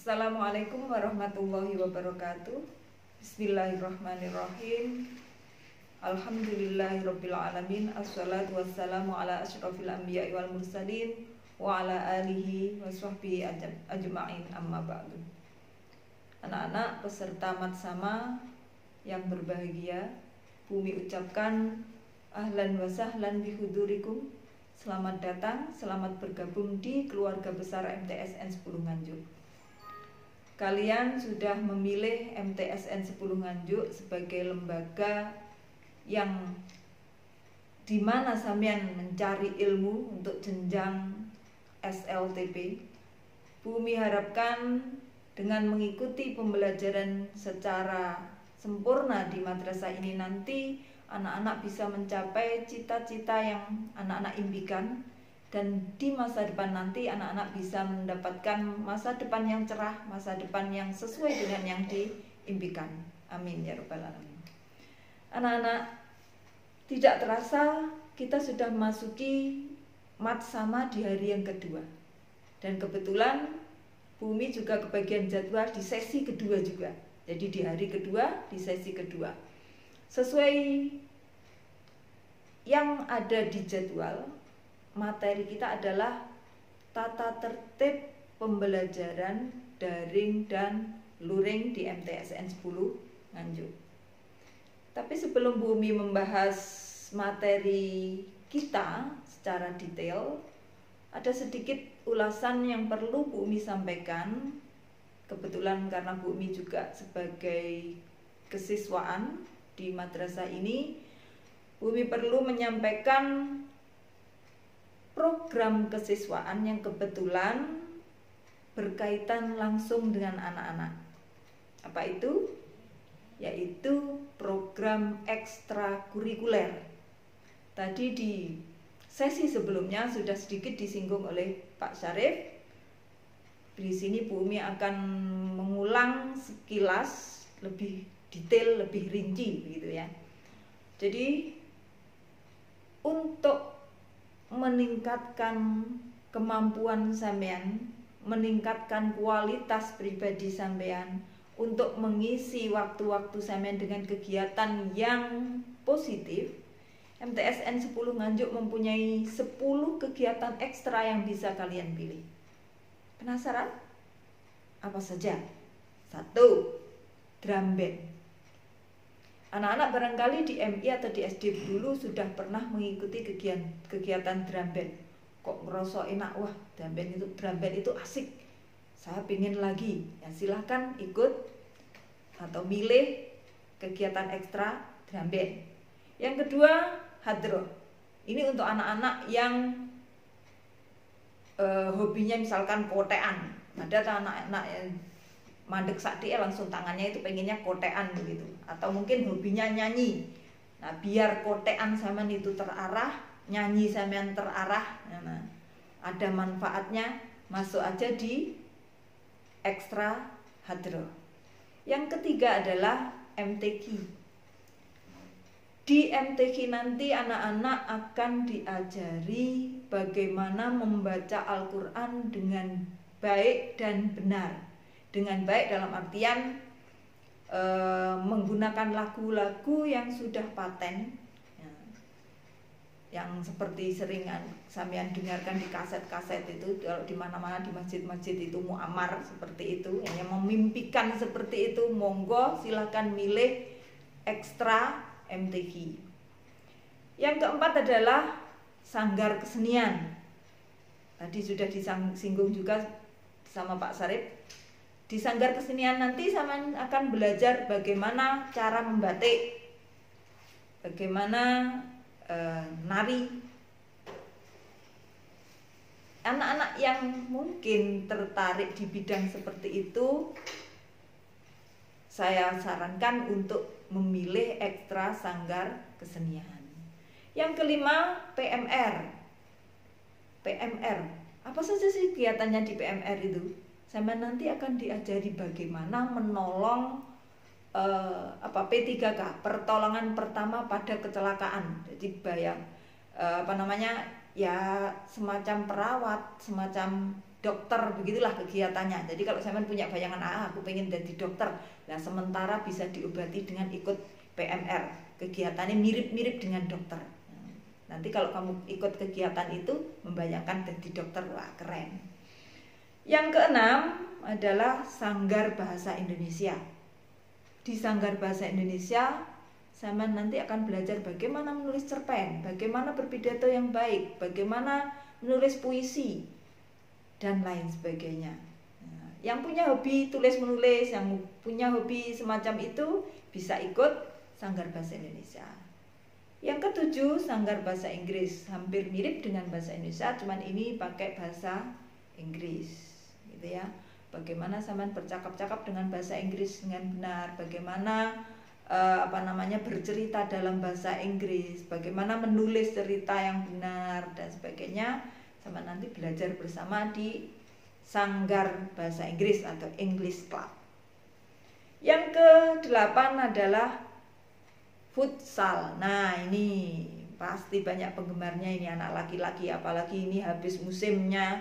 Assalamualaikum warahmatullahi wabarakatuh. Bismillahirrahmanirrahim. Alhamdulillahirabbil alamin. Assalatu wassalamu ala asyrofil anbiya'i wal mursalin wa ala alihi wa sahbihi ajma'in, amma ba'du. Anak-anak peserta Matsama yang berbahagia, Bumi ucapkan ahlan wa sahlan bihudurikum. Selamat datang, selamat bergabung di keluarga besar MTSN 10 Nganjuk. Kalian sudah memilih MTSN 10 Nganjuk sebagai lembaga yang dimana sampean mencari ilmu untuk jenjang SLTP. Bumi harapkan dengan mengikuti pembelajaran secara sempurna di madrasah ini nanti anak-anak bisa mencapai cita-cita yang anak-anak impikan, dan di masa depan nanti anak-anak bisa mendapatkan masa depan yang cerah, masa depan yang sesuai dengan yang diimpikan. Amin ya rabbal alamin. Anak-anak, tidak terasa kita sudah memasuki Matsama di hari yang kedua. Dan kebetulan Bumi juga kebagian jadwal di sesi kedua juga. Jadi di hari kedua, di sesi kedua. Sesuai yang ada di jadwal, materi kita adalah tata tertib pembelajaran daring dan luring di MTSN 10 Nganjuk. Tapi sebelum Bumi membahas materi kita secara detail, ada sedikit ulasan yang perlu Bumi sampaikan. Kebetulan karena Bumi juga sebagai kesiswaan di madrasah ini, Bumi perlu menyampaikan program kesiswaan yang kebetulan berkaitan langsung dengan anak-anak. Apa itu? Yaitu program ekstrakurikuler. Tadi di sesi sebelumnya sudah sedikit disinggung oleh Pak Syarif. Di sini Bumi akan mengulang sekilas lebih detail, lebih rinci begitu ya. Jadi untuk meningkatkan kemampuan sampean, meningkatkan kualitas pribadi sampean, untuk mengisi waktu-waktu sampean dengan kegiatan yang positif, MTSN 10 Nganjuk mempunyai 10 kegiatan ekstra yang bisa kalian pilih. Penasaran? Apa saja? 1. Drum band. Anak-anak barangkali di MI atau di SD dulu sudah pernah mengikuti kegiatan drum band. Kok ngerasa enak, wah drum band itu asik, saya pingin lagi. Ya silahkan ikut atau milih kegiatan ekstra drum band. Yang kedua, hadroh. Ini untuk anak-anak yang hobinya misalkan kotean. Ada anak-anak yang mandek sakti langsung tangannya itu pengennya kotean begitu, atau mungkin hobinya nyanyi. Nah, biar kotean sampean itu terarah, nyanyi sampean terarah, nah, ada manfaatnya, masuk aja di ekstra hadroh. Yang ketiga adalah MTQ. Di MTQ nanti anak-anak akan diajari bagaimana membaca Al-Quran dengan baik dan benar. Dengan baik dalam artian menggunakan lagu-lagu yang sudah paten, ya, yang seperti seringan sampean dengarkan di kaset-kaset itu. Kalau di mana-mana di masjid-masjid itu muamar seperti itu, yang memimpikan seperti itu, monggo silahkan milih ekstra MTQ. Yang keempat adalah sanggar kesenian. Tadi sudah disinggung juga sama Pak Syarif. Di sanggar kesenian nanti sampean akan belajar bagaimana cara membatik, bagaimana nari. Anak-anak yang mungkin tertarik di bidang seperti itu, saya sarankan untuk memilih ekstra sanggar kesenian. Yang kelima, PMR. PMR, apa saja sih kegiatannya di PMR itu? Sampai nanti akan diajari bagaimana menolong P3K, pertolongan pertama pada kecelakaan. Jadi ya semacam perawat, semacam dokter, begitulah kegiatannya. Jadi kalau sampean punya bayangan aku pengen jadi dokter, nah sementara bisa diobati dengan ikut PMR, kegiatannya mirip-mirip dengan dokter. Nanti kalau kamu ikut kegiatan itu membayangkan jadi dokter, wah keren. Yang keenam adalah Sanggar Bahasa Indonesia. Di Sanggar Bahasa Indonesia sama nanti akan belajar bagaimana menulis cerpen, bagaimana berpidato yang baik, bagaimana menulis puisi, dan lain sebagainya. Nah, yang punya hobi tulis menulis, yang punya hobi semacam itu bisa ikut Sanggar Bahasa Indonesia. Yang ketujuh, Sanggar Bahasa Inggris. Hampir mirip dengan bahasa Indonesia, cuman ini pakai bahasa Inggris, gitu ya. Bagaimana sampean bercakap-cakap dengan bahasa Inggris dengan benar, bagaimana bercerita dalam bahasa Inggris, bagaimana menulis cerita yang benar dan sebagainya, sama nanti belajar bersama di Sanggar Bahasa Inggris atau English Club. Yang ke-8 adalah futsal. Nah, ini pasti banyak penggemarnya ini, anak laki-laki, apalagi ini habis musimnya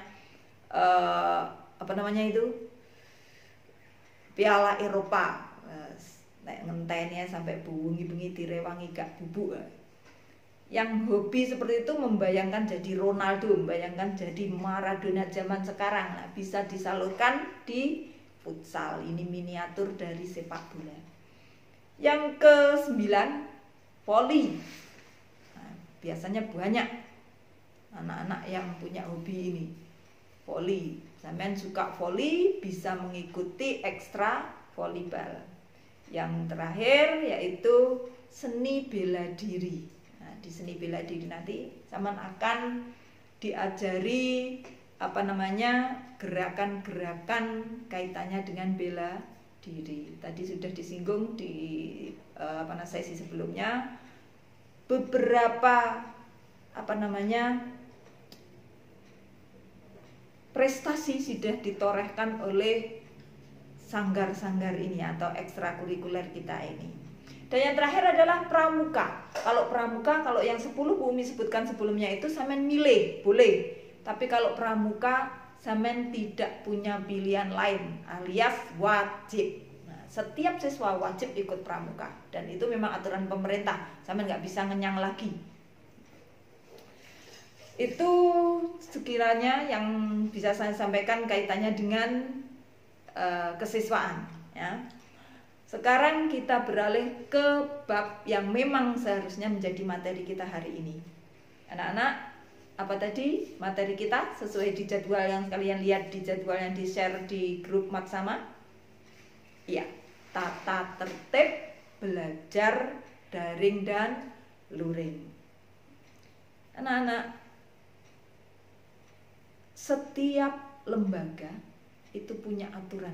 Piala Eropa. Nek ngenteni sampai bengi-bengi direwangi gak bubuk. Yang hobi seperti itu membayangkan jadi Ronaldo, membayangkan jadi Maradona zaman sekarang. Nah, bisa disalurkan di futsal. Ini miniatur dari sepak bola. Yang ke-9, voli. Nah, biasanya banyak anak-anak yang punya hobi ini, voli. Sampean suka voli bisa mengikuti ekstra volleyball. Yang terakhir yaitu seni bela diri. Nah, di seni bela diri nanti sampean akan diajari gerakan-gerakan kaitannya dengan bela diri. Tadi sudah disinggung di sesi sebelumnya, beberapa prestasi sudah ditorehkan oleh sanggar-sanggar ini atau ekstrakurikuler kita ini. Dan yang terakhir adalah pramuka. Kalau pramuka, kalau yang 10 Bu Umi sebutkan sebelumnya itu sampean milih, boleh. Tapi kalau pramuka sampean tidak punya pilihan lain, alias wajib. Nah, setiap siswa wajib ikut pramuka, dan itu memang aturan pemerintah. Sampean nggak bisa ngenyang lagi. Itu sekiranya yang bisa saya sampaikan kaitannya dengan kesiswaan, ya. Sekarang kita beralih ke bab yang memang seharusnya menjadi materi kita hari ini. Anak-anak, apa tadi materi kita sesuai di jadwal yang kalian lihat di jadwal yang di-share di grup Matsama? Iya, tata tertib belajar daring dan luring. Anak-anak, setiap lembaga itu punya aturan.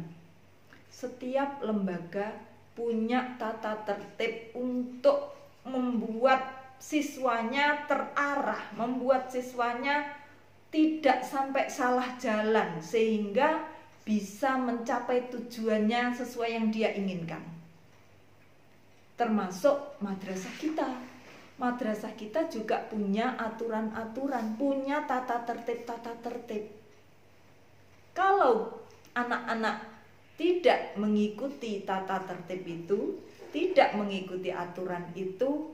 Setiap lembaga punya tata tertib untuk membuat siswanya terarah, membuat siswanya tidak sampai salah jalan sehingga bisa mencapai tujuannya sesuai yang dia inginkan. Termasuk madrasah kita. Madrasah kita juga punya aturan-aturan, punya tata tertib. Kalau anak-anak tidak mengikuti tata tertib itu, tidak mengikuti aturan itu,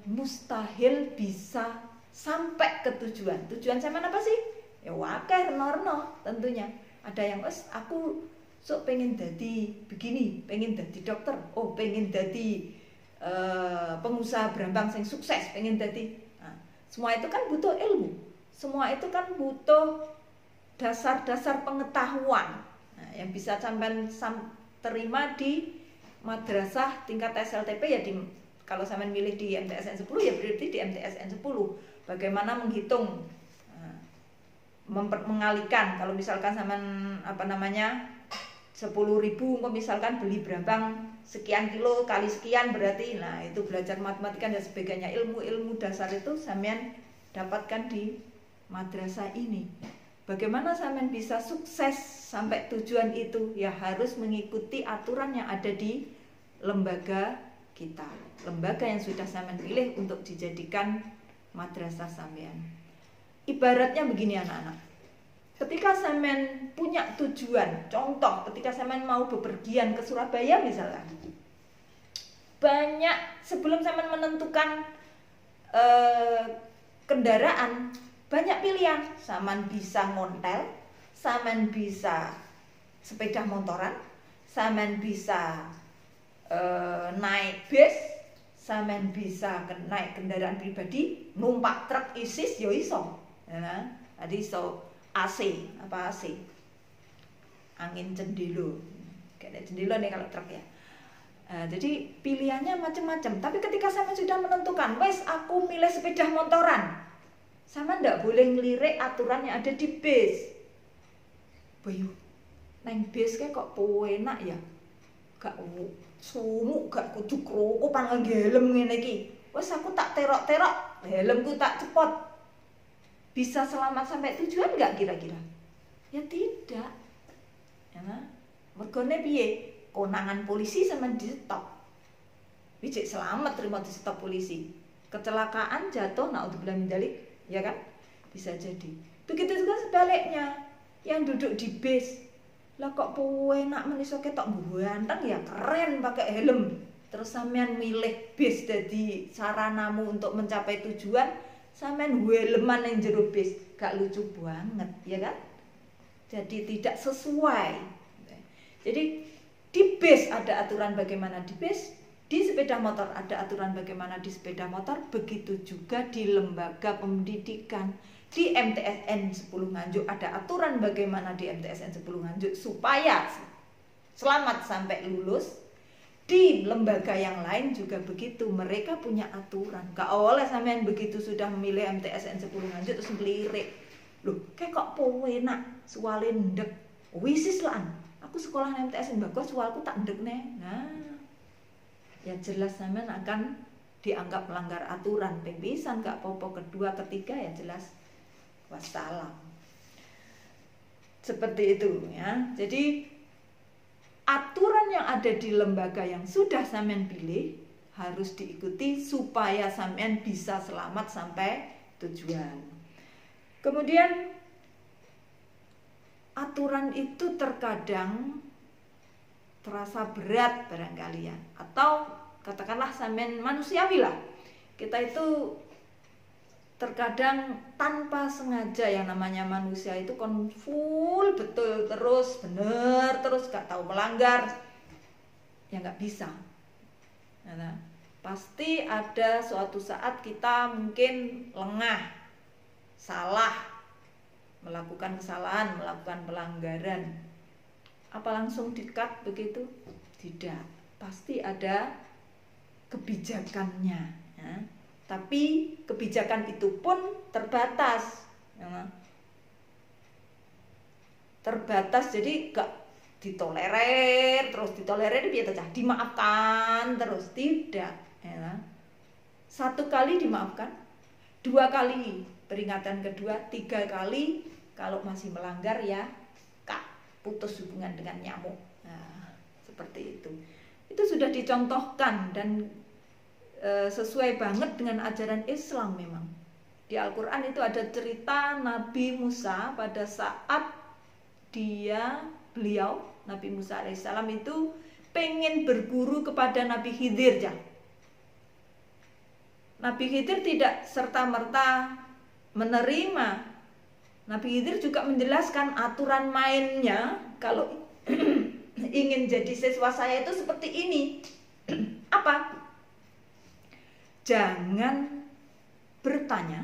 mustahil bisa sampai ke tujuan. Tujuan sama apa sih? Ya wakil norno tentunya. Ada yang aku sok pengen jadi begini, pengen jadi dokter, pengen jadi pengusaha brambang yang sukses, pengen jadi. Nah, semua itu kan butuh ilmu. Semua itu kan butuh dasar-dasar pengetahuan, nah, yang bisa sampean terima di madrasah tingkat SLTP ya kalau sampean milih di MTSN 10 ya berarti di MTSN 10. Bagaimana menghitung, mengalihkan, kalau misalkan sampean 10.000 misalkan beli brambang sekian kilo kali sekian berarti, nah itu belajar matematika dan sebagainya, ilmu-ilmu dasar itu sampean dapatkan di madrasah ini. Bagaimana sampean bisa sukses sampai tujuan itu? Ya harus mengikuti aturan yang ada di lembaga kita, lembaga yang sudah sampean pilih untuk dijadikan madrasah sampean. Ibaratnya begini anak-anak. Ketika sampean punya tujuan, contoh ketika sampean mau bepergian ke Surabaya misalnya, banyak sebelum sampean menentukan kendaraan, banyak pilihan. Sampean bisa ngontel, sampean bisa sepeda motoran, sampean bisa naik bis, sampean bisa naik kendaraan pribadi, numpak truk ISIS yo iso. Ya, tadi iso AC, apa AC? Angin cendilo. Kayak cendilo nih kalau truk ya. Jadi pilihannya macam-macam. Tapi ketika sampean sudah menentukan, wes aku milih sepeda motoran, sampean ndak boleh ngelirik aturan yang ada di bis. Bayu, neng bis kayak kok enak ya? Gak sumuk, gak kudu krokopan nganggo helm ngene iki. Wes aku tak terok-terok, helmku tak cepot. Bisa selamat sampai tujuan nggak kira-kira? Ya tidak. Ya, mergone piye? Konangan polisi sama di stop. Bijik selamat terima di stop polisi. Kecelakaan jatuh naudzubillah min dzalik, ya kan? Bisa jadi. Begitu juga sebaliknya. Yang duduk di bis, lah kok enak meniso ketok ganteng ya, keren pakai helm. Terus sampean milih bis jadi saranamu untuk mencapai tujuan, sampean helman yang jero bis, gak lucu banget, ya kan? Jadi tidak sesuai. Jadi di bis ada aturan bagaimana di bis, di sepeda motor ada aturan bagaimana di sepeda motor, begitu juga di lembaga pendidikan. Di MTSN 10 Nganjuk ada aturan bagaimana di MTSN 10 Nganjuk supaya selamat sampai lulus. Di lembaga yang lain juga begitu, mereka punya aturan. Gak oleh sampean begitu sudah memilih MTSN 10 Nganjuk terus ngelirik. Loh, kayak kok enak, suwale ndek. Wisis lah. Aku sekolah MTSN bagus, suwalku tak ndek nih. Nah, ya jelas sampean akan dianggap melanggar aturan. Pembisan gak popo, kedua, ketiga ya jelas wassalam. Seperti itu ya. Jadi aturan yang ada di lembaga yang sudah sampean pilih harus diikuti supaya sampean bisa selamat sampai tujuan. Kemudian aturan itu terkadang terasa berat barangkali ya, atau katakanlah sampean manusiawi lah. Kita itu terkadang tanpa sengaja, yang namanya manusia itu full betul terus, bener terus, gak tahu melanggar, ya gak bisa. Nah, pasti ada suatu saat kita mungkin lengah, salah, melakukan kesalahan, melakukan pelanggaran. Apa langsung di-cut begitu? Tidak, pasti ada kebijakannya ya. Tapi kebijakan itu pun terbatas ya. Terbatas, jadi gak ditolerir terus, ditolerir biar aja dimaafkan terus, tidak ya. 1 kali dimaafkan, 2 kali peringatan kedua, 3 kali kalau masih melanggar ya kak, putus hubungan dengan nyamuk. Nah, seperti itu. Itu sudah dicontohkan dan sesuai banget dengan ajaran Islam memang. Di Al-Quran itu ada cerita Nabi Musa pada saat beliau Nabi Musa alaihissalam itu pengen berguru kepada Nabi Khidir ya. Nabi Khidir tidak serta-merta menerima. Nabi Khidir juga menjelaskan aturan mainnya. Kalau ingin jadi siswa saya itu seperti ini. Apa? Jangan bertanya,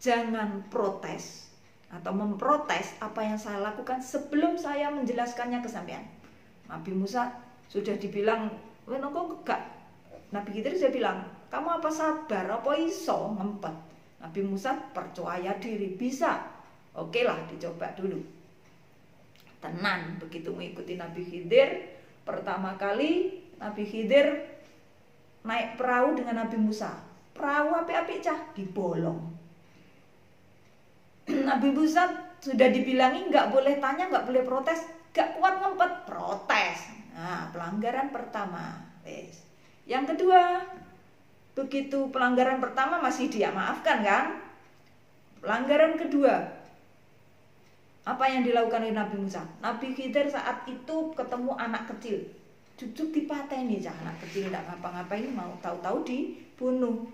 jangan protes atau memprotes apa yang saya lakukan sebelum saya menjelaskannya ke sampean. Nabi Musa sudah dibilang, "Wenoko gak?" Nabi Khidir sudah bilang, "Kamu apa sabar, apa iso ngempet?" Nabi Musa percaya diri, bisa. Oke lah, dicoba dulu. Tenan, begitu mengikuti Nabi Khidir, pertama kali Nabi Khidir naik perahu dengan Nabi Musa. Perahu apik-apik cah, dibolong. Nabi Musa sudah dibilangi nggak boleh tanya, nggak boleh protes, gak kuat ngempet, protes. Nah, pelanggaran pertama. Yang kedua, begitu pelanggaran pertama masih dia maafkan kan? pelanggaran kedua, apa yang dilakukan oleh Nabi Musa? Nabi Khidir saat itu ketemu anak kecil, jujuk dipateni, anak kecil tidak ngapa-ngapain, mau tahu-tahu dibunuh.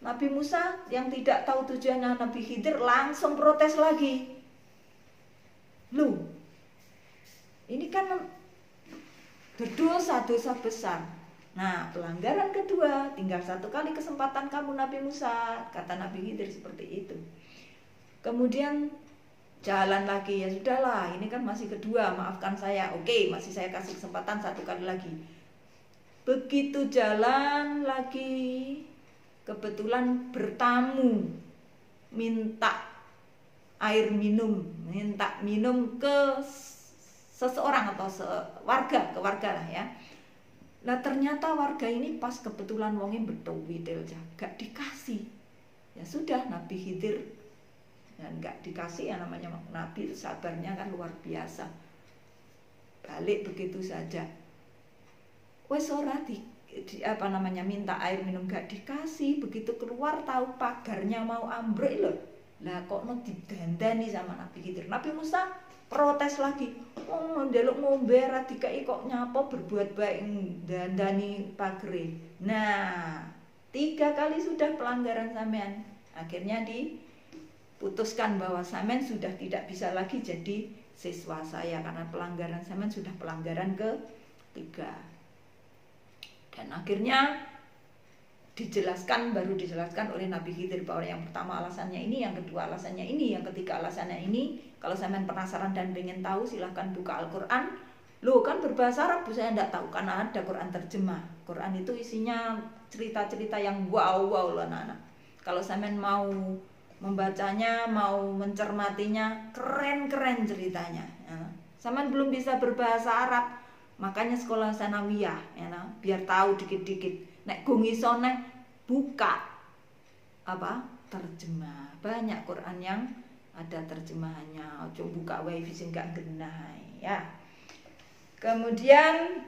Nabi Musa yang tidak tahu tujuannya Nabi Khidir langsung protes lagi. Loh, ini kan berdosa, dosa besar. Nah, pelanggaran kedua, tinggal satu kali kesempatan kamu Nabi Musa, kata Nabi Khidir seperti itu. Kemudian jalan lagi, ya sudahlah, ini kan masih kedua, maafkan saya. Oke, masih saya kasih kesempatan satu kali lagi. Begitu jalan lagi, kebetulan bertamu, minta air minum, minta minum ke seseorang atau ke warga lah ya. Nah ternyata warga ini pas kebetulan wongnya betul gak dikasih. Ya sudah, Nabi Khidir dan gak dikasih, ya namanya Nabi sabarnya kan luar biasa. Balik begitu saja. Wes ora minta air minum gak dikasih, begitu keluar tahu pagarnya mau ambruk loh. Lah kok no didandani sama Nabi Khidir. Nabi Musa protes lagi. Oh, ndelok ngombe ra dikai kok nyapa berbuat baik dandani pagere. Nah, 3 kali sudah pelanggaran sampean. Akhirnya diputuskan bahwa sampean sudah tidak bisa lagi jadi siswa saya karena pelanggaran sampean sudah pelanggaran ke-3. Dan akhirnya baru dijelaskan oleh Nabi Khidir bahwa yang pertama alasannya ini, yang kedua alasannya ini, yang ketiga alasannya ini. Kalau sampean penasaran dan pengen tahu, silahkan buka Al-Quran. Loh kan berbahasa Arab, saya enggak tahu karena ada Quran terjemah. Quran itu isinya cerita-cerita yang wow loh anak-anak. Kalau sampean mau membacanya, mau mencermatinya, keren ceritanya. Ya. Sampean belum bisa berbahasa Arab, makanya sekolah sanawiyah, ya, biar tahu dikit-dikit. Nek gungisone buka terjemah. Banyak Quran yang ada terjemahannya. Ojo buka wifi sing gak genah ya. Kemudian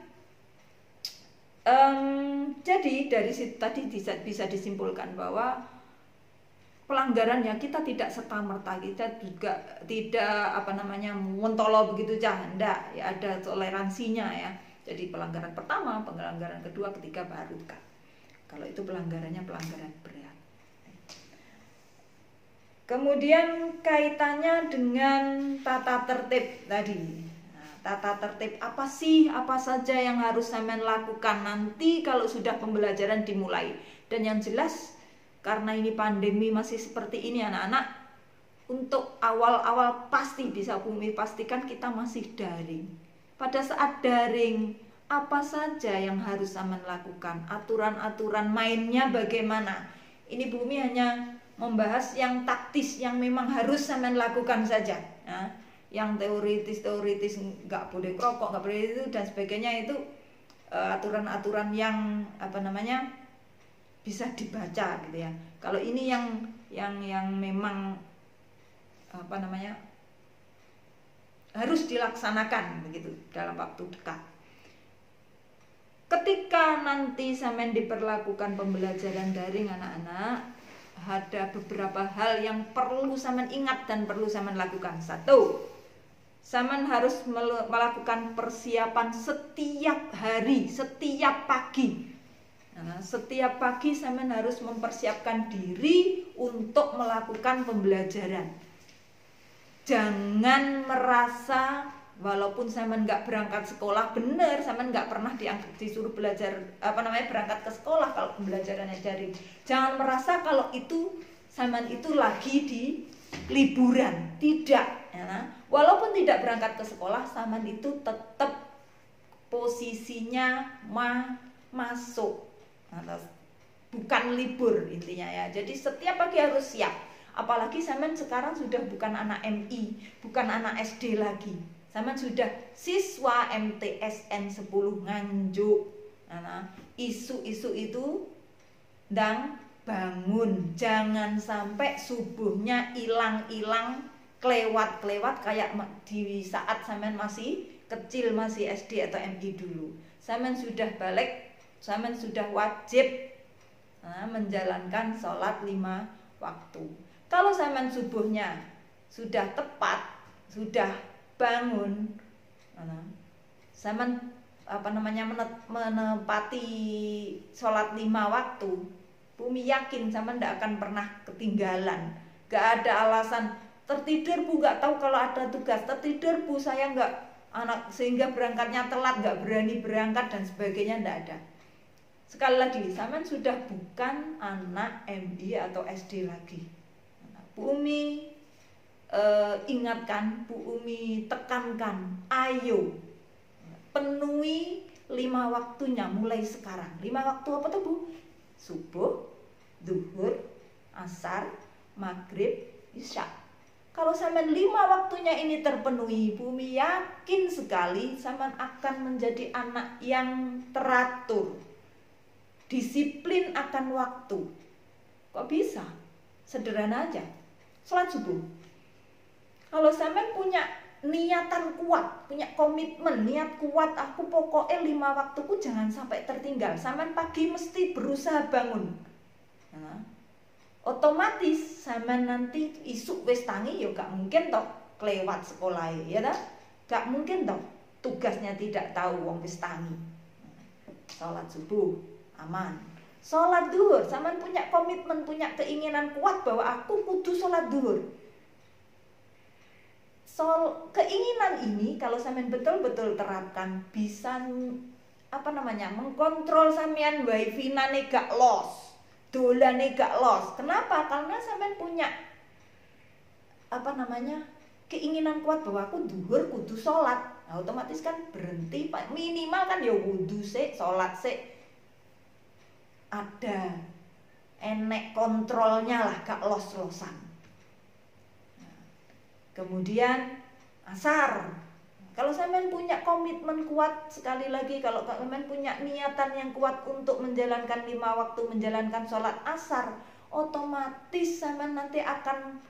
jadi dari situ tadi bisa disimpulkan bahwa pelanggarannya kita tidak serta-merta, kita juga tidak mentolo begitu aja, enggak ya, ada toleransinya ya. Jadi pelanggaran pertama, pelanggaran kedua, ketiga baru kan. Kalau itu pelanggarannya pelanggaran berat. Kemudian kaitannya dengan tata tertib tadi. Nah, tata tertib apa sih? Apa saja yang harus sampean lakukan nanti kalau sudah pembelajaran dimulai? Dan yang jelas karena ini pandemi masih seperti ini anak-anak, untuk awal-awal pasti bisa Bumi pastikan kita masih daring. Pada saat daring, apa saja yang harus sampean lakukan? Aturan-aturan mainnya bagaimana? Ini Bumi hanya membahas yang taktis, yang memang harus sampean lakukan saja. Nah, yang teoritis nggak boleh rokok, nggak boleh itu dan sebagainya, itu aturan-aturan yang bisa dibaca gitu ya. Kalau ini yang memang harus dilaksanakan begitu dalam waktu dekat. Ketika nanti sampean diperlakukan pembelajaran daring anak-anak, ada beberapa hal yang perlu sampean ingat dan perlu sampean lakukan. 1, sampean harus melakukan persiapan setiap hari, setiap pagi. Nah, setiap pagi sampean harus mempersiapkan diri untuk melakukan pembelajaran. Jangan merasa walaupun sampean nggak berangkat sekolah, bener sampean nggak pernah disuruh belajar berangkat ke sekolah kalau pembelajarannya daring. Jangan merasa kalau itu sampean itu lagi di liburan, tidak ya. Walaupun tidak berangkat ke sekolah, sampean itu tetap posisinya masuk, bukan libur intinya ya. Jadi setiap pagi harus siap. Apalagi sampean sekarang sudah bukan anak MI, bukan anak SD lagi. Sampean sudah siswa MTSN 10 Nganjuk. Nah, isu-isu itu ndang bangun. Jangan sampai subuhnya hilang-hilang, kelewat kayak di saat sampean masih kecil, masih SD atau MI dulu. Sampean sudah balik, sampean sudah wajib menjalankan sholat 5 waktu. Kalau sampean subuhnya sudah tepat, sudah bangun, sampean menepati sholat 5 waktu, Bumi yakin sampean tidak akan pernah ketinggalan. Gak ada alasan tertidur Bu, gak tahu kalau ada tugas, tertidur Bu, saya gak anak sehingga berangkatnya telat, gak berani berangkat dan sebagainya, tidak ada. Sekali lagi, sampean sudah bukan anak MI atau SD lagi. Bu Umi ingatkan, Bu Umi tekankan, ayo penuhi 5 waktunya mulai sekarang. 5 waktu apa tuh Bu? Subuh, zuhur, asar, maghrib, isya. Kalau sampean 5 waktunya ini terpenuhi, Bumi yakin sekali sampean akan menjadi anak yang teratur, disiplin akan waktu. Kok bisa? Sederhana aja. Sholat subuh. Kalau sampean punya niatan kuat, punya komitmen, niat kuat, aku pokoknya 5 waktuku jangan sampai tertinggal. Sampean pagi mesti berusaha bangun. Otomatis sampean nanti isuk wis tangi ya gak mungkin toh kelewat sekolah ya dah. Gak mungkin toh tugasnya tidak tahu wong wis tangi. Salat subuh aman. Salat duhur, sampean punya komitmen, punya keinginan kuat bahwa aku kudu salat duhur. Keinginan ini kalau sampean betul-betul terapkan bisa mengkontrol sampean wifi-nane gak los, dolane gak los. Kenapa? Karena sampean punya keinginan kuat bahwa aku duhur kudu sholat. Nah, otomatis kan berhenti, minimal kan ya wudu sik, sholat sik. Ada enek kontrolnya lah, gak los-losan. Kemudian asar. Kalau sampean punya komitmen kuat, sekali lagi kalau sampean punya niatan yang kuat untuk menjalankan 5 waktu, menjalankan sholat asar, otomatis sampean nanti akan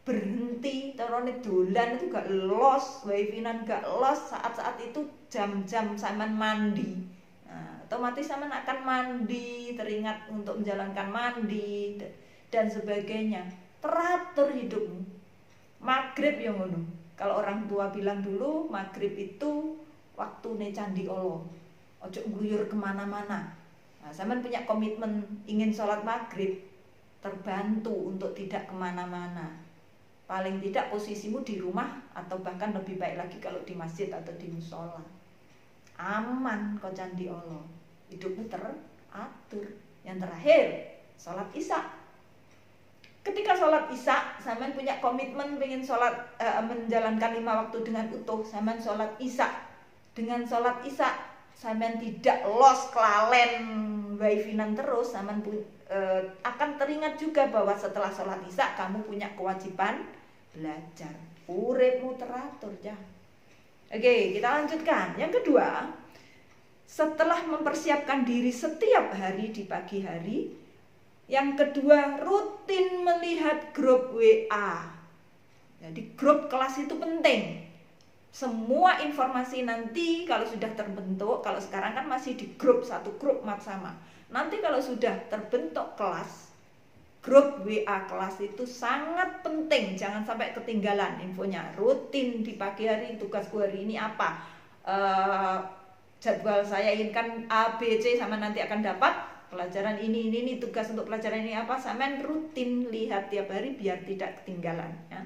berhenti, terone dolan itu gak los, wifi-nan gak los, saat-saat itu jam-jam sampean mandi. Nah, otomatis sampean akan mandi, teringat untuk menjalankan mandi dan sebagainya. Teratur hidupmu. Maghrib yang ngono. Kalau orang tua bilang dulu maghrib itu waktune candi Allah. Ojo ngluyur kemana-mana. Nah, sampean punya komitmen ingin sholat maghrib, terbantu untuk tidak kemana-mana. Paling tidak posisimu di rumah atau bahkan lebih baik lagi kalau di masjid atau di musola. Aman kok candi Allah. Hidupmu teratur. Yang terakhir, sholat isya. Ketika sholat isya, sampean punya komitmen pengen sholat menjalankan 5 waktu dengan utuh, sampean sholat isya. Dengan sholat isya, sampean tidak los kelalen wifi-nan terus, sampean akan teringat juga bahwa setelah sholat isya kamu punya kewajiban belajar. Uripmu teratur ya. Oke, kita lanjutkan. Yang kedua, setelah mempersiapkan diri setiap hari di pagi hari, yang kedua, rutin melihat grup WA. Jadi grup kelas itu penting. Semua informasi nanti kalau sudah terbentuk, kalau sekarang kan masih di grup, satu grup sama. Nanti kalau sudah terbentuk kelas, grup WA kelas itu sangat penting. Jangan sampai ketinggalan infonya. Rutin di pagi hari, tugasku hari ini apa, jadwal saya inginkan A, B, C, sama nanti akan dapat pelajaran ini, tugas untuk pelajaran ini apa, sampean rutin lihat tiap hari biar tidak ketinggalan ya.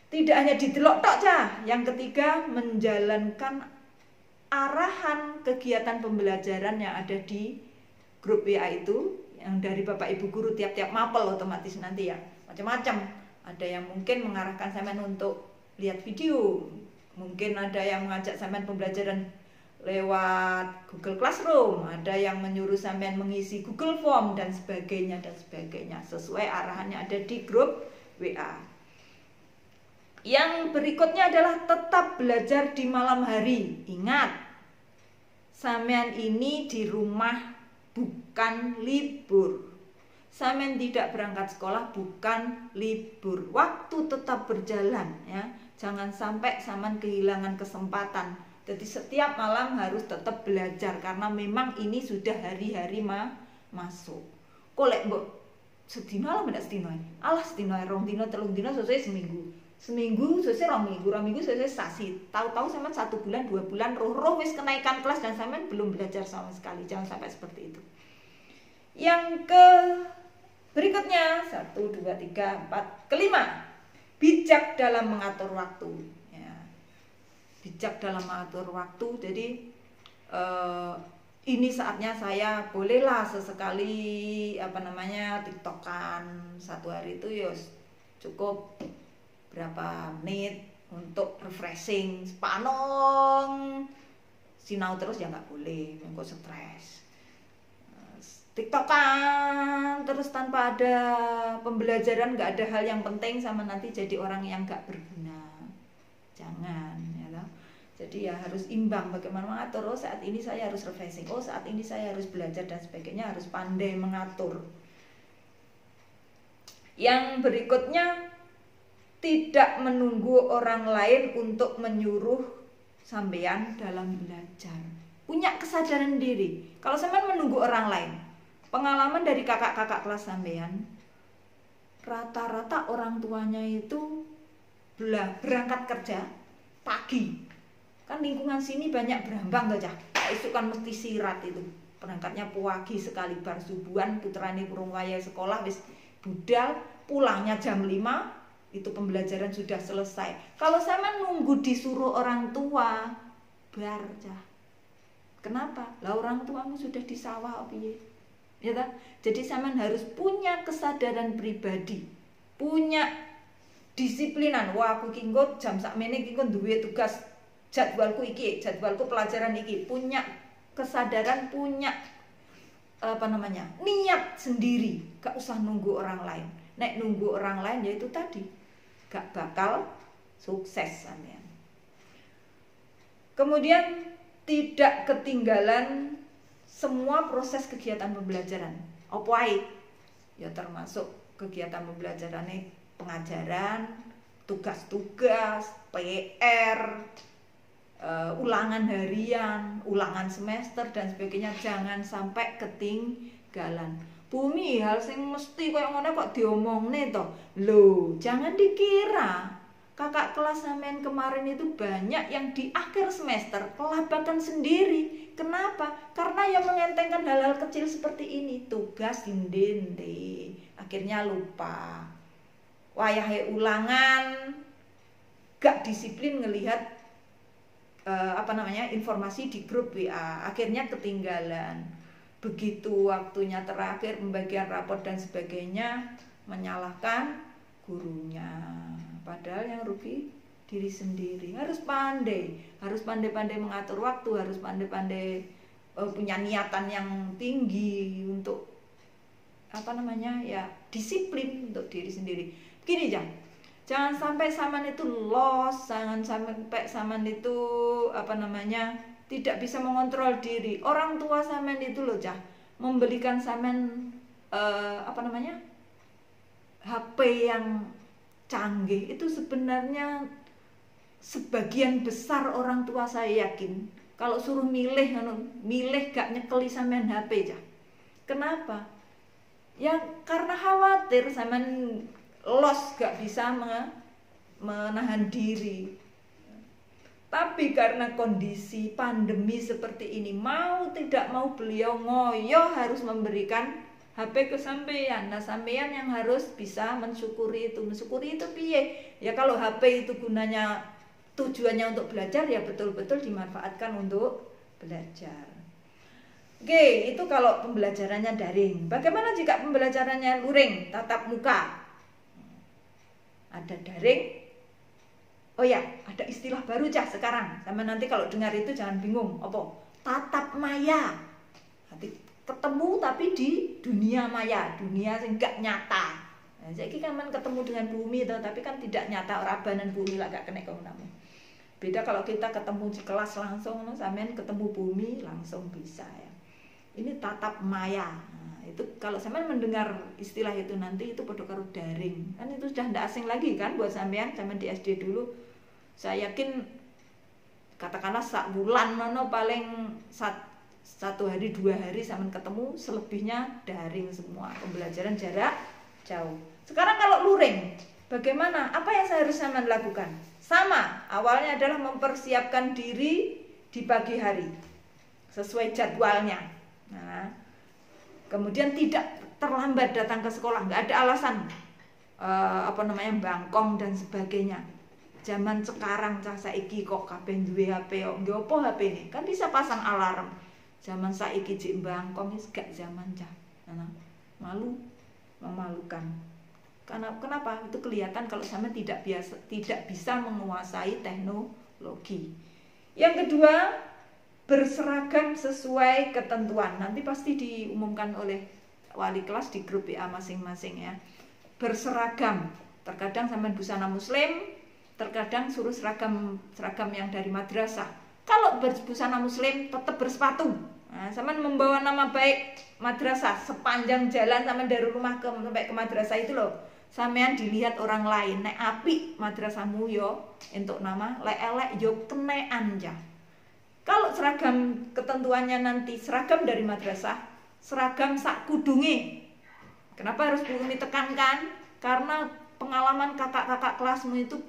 Tidak hanya didelok tok cah. Yang ketiga, menjalankan arahan kegiatan pembelajaran yang ada di grup WA itu, yang dari Bapak Ibu guru tiap-tiap mapel otomatis nanti ya. Macam-macam. Ada yang mungkin mengarahkan sampean untuk lihat video, mungkin ada yang mengajak sampean pembelajaran lewat Google Classroom, ada yang menyuruh sampean mengisi Google Form dan sebagainya sesuai arahannya ada di grup WA. Yang berikutnya adalah tetap belajar di malam hari. Ingat, sampean ini di rumah bukan libur. Sampean tidak berangkat sekolah bukan libur. Waktu tetap berjalan ya. Jangan sampai sampean kehilangan kesempatan. Jadi setiap malam harus tetap belajar karena memang ini sudah hari-hari masuk. Kolek mbok sedina lah mendak sedina. Alah sedina, rong dina, telung dina selesai seminggu. Seminggu selesai rong minggu selesai sasi. Tahu-tahu sampean 1 bulan, 2 bulan roh wis kenaikan kelas dan sampean belum belajar sama sekali. Jangan sampai seperti itu. Yang ke berikutnya 1, 2, 3, 4, kelima, bijak dalam mengatur waktu. Ya. Bijak dalam mengatur waktu. Jadi ini saatnya saya bolehlah sesekali tiktokan. Satu hari itu ya cukup berapa menit untuk refreshing. Sepanong sinau terus ya nggak boleh, kok stres. TikTokan terus tanpa ada pembelajaran, nggak ada hal yang penting, sama nanti jadi orang yang nggak berguna. Jangan, ya toh. Jadi ya harus imbang, bagaimana mengatur. Oh saat ini saya harus refreshing, oh saat ini saya harus belajar dan sebagainya, harus pandai mengatur. Yang berikutnya, tidak menunggu orang lain untuk menyuruh sampean dalam belajar. Punya kesadaran diri. Kalau sampean menunggu orang lain, pengalaman dari kakak-kakak kelas sampean, rata-rata orang tuanya itu berangkat kerja pagi. Kan lingkungan sini banyak berambang tuh cah. Itu kan mesti sirat itu. Berangkatnya pagi sekali bar subuhan, putrane kurung waya sekolah wis budal, pulangnya jam 5, itu pembelajaran sudah selesai. Kalau sama nunggu disuruh orang tua, bar cah. Kenapa? Lah orang tuamu sudah di sawah piye? Ya tak? Jadi sampean harus punya kesadaran pribadi, punya disiplinan. Wah, aku ki engko jam sakmene ki engko duwe tugas, jadwalku iki, jadwalku pelajaran iki. Punya kesadaran, punya niat sendiri, gak usah nunggu orang lain. Nek nunggu orang lain ya itu tadi, gak bakal sukses sampean. Kemudian tidak ketinggalan semua proses kegiatan pembelajaran. Apa ae? Ya termasuk kegiatan pembelajarannya pengajaran, tugas-tugas, PR, ulangan harian, ulangan semester dan sebagainya. Jangan sampai ketinggalan. Bumi hal sing mesti koyo ngono kok diomongne to. Loh, jangan dikira kakak kelas sampean kemarin itu banyak yang di akhir semester kelabakan sendiri. Kenapa? Karena yang mengentengkan hal-hal kecil seperti ini, tugas dindende, akhirnya lupa. Wayahe ulangan, gak disiplin ngelihat informasi di grup WA, akhirnya ketinggalan. Begitu waktunya terakhir pembagian rapor dan sebagainya, menyalahkan gurunya. Padahal yang rugi diri sendiri. Harus pandai mengatur waktu, harus pandai punya niatan yang tinggi untuk disiplin untuk diri sendiri. Begini jangan sampai saman itu lost, jangan sampai saman itu tidak bisa mengontrol diri. Orang tua saman itu loh membelikan saman HP yang canggih itu sebenarnya sebagian besar orang tua saya yakin kalau suruh milih gak nyekeli sampean HP Kenapa? Ya karena khawatir sampean los gak bisa menahan diri. Tapi karena kondisi pandemi seperti ini, mau tidak mau beliau ngoyo harus memberikan HP ke sampean. Nah, sampean yang harus bisa mensyukuri itu. Mensyukuri itu piye? Ya kalau HP itu gunanya, tujuannya untuk belajar, ya betul-betul dimanfaatkan untuk belajar. Oke, itu kalau pembelajarannya daring. Bagaimana jika pembelajarannya luring, tatap muka? Ada daring. Oh ya, ada istilah baru sekarang. Sama nanti kalau dengar itu jangan bingung. Apa? Tatap maya. Nanti ketemu tapi di dunia maya, dunia yang gak nyata. Nah, jadi kan ketemu dengan bumi tapi kan tidak nyata, rabanan bumi lah gak kena kau namu. Beda kalau kita ketemu di kelas langsung, sampean ketemu bumi langsung bisa ya. Ini tatap maya. Nah, itu kalau sampean mendengar istilah itu nanti itu podo karo daring. Kan itu sudah ndak asing lagi kan buat sampean di SD dulu. Saya yakin katakanlah sak bulan paling 1 hari 2 hari sampean ketemu, selebihnya daring semua, pembelajaran jarak jauh. Sekarang kalau luring, bagaimana? Apa yang seharusnya sampean lakukan? Sama, awalnya adalah mempersiapkan diri di pagi hari sesuai jadwalnya. Nah, kemudian tidak terlambat datang ke sekolah, nggak ada alasan bangkong dan sebagainya. Zaman sekarang cah saiki kok kabeh duwe HP kok nggo apa HP ini? Kan bisa pasang alarm. Zaman saiki jek bangkong wis gak zaman cah. Nah, memalukan. Kenapa? Itu kelihatan kalau sama tidak bisa menguasai teknologi. Yang kedua, berseragam sesuai ketentuan. Nanti pasti diumumkan oleh wali kelas di grup WA masing-masing ya. Berseragam. Terkadang sampean busana muslim, terkadang suruh seragam yang dari madrasah. Kalau berbusana muslim tetap bersepatu. Nah, sampean membawa nama baik madrasah sepanjang jalan sampean dari rumah sampai ke madrasah itu loh. Sampean dilihat orang lain, nek apik madrasahmu yo entuk nama, lek elek yo kenean ja. Kalau seragam ketentuannya nanti seragam dari madrasah, seragam sak kudunge. Kenapa harus perlu ditekankan? Karena pengalaman kakak-kakak kelasmu itu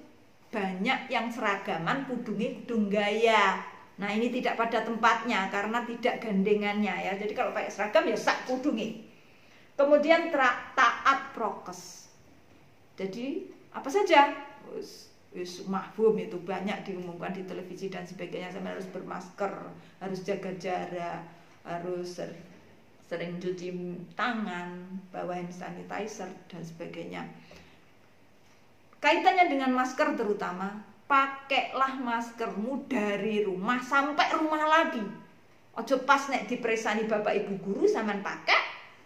banyak yang seragaman kudunge kudung gaya. Nah, ini tidak pada tempatnya karena tidak gandengannya ya. Jadi kalau pakai seragam ya sak kudunge. Kemudian taat prokes. Jadi apa saja wis mahfum itu banyak diumumkan di televisi dan sebagainya. Sama harus bermasker, harus jaga jarak, harus sering cuci tangan, bawa hand sanitizer dan sebagainya. Kaitannya dengan masker terutama, pakailah maskermu dari rumah sampai rumah lagi. Ojo pas nek dipresani bapak ibu guru sampean pakai,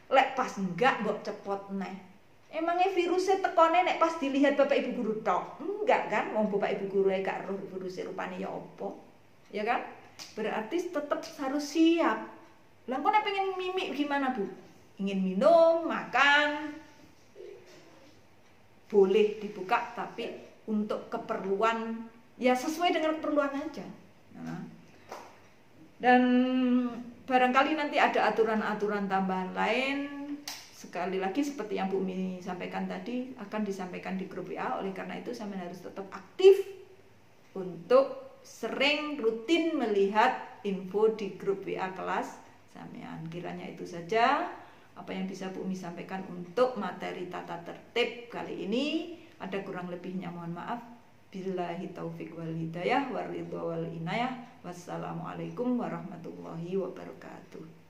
lek pas enggak mbok cepot neh. Emangnya virusnya tekone nek pas dilihat bapak ibu guru tok? Enggak kan, wong bapak ibu guru gak roh virusnya rupane ya opo. Ya kan? Berarti tetap harus siap. Lah kok nek pengen mimik gimana, Bu? Ingin minum, makan, boleh dibuka tapi untuk keperluan ya sesuai dengan keperluan aja. Nah, dan barangkali nanti ada aturan-aturan tambahan lain. Sekali lagi seperti yang Bu Mi sampaikan tadi akan disampaikan di grup WA. Oleh karena itu sampean harus tetap aktif untuk sering rutin melihat info di grup WA kelas sampean. Kiranya itu saja apa yang bisa Bu Mi sampaikan untuk materi tata tertib kali ini. Ada kurang lebihnya mohon maaf. Billahi taufik wal hidayah waridho wal inayah. Wassalamualaikum warahmatullahi wabarakatuh.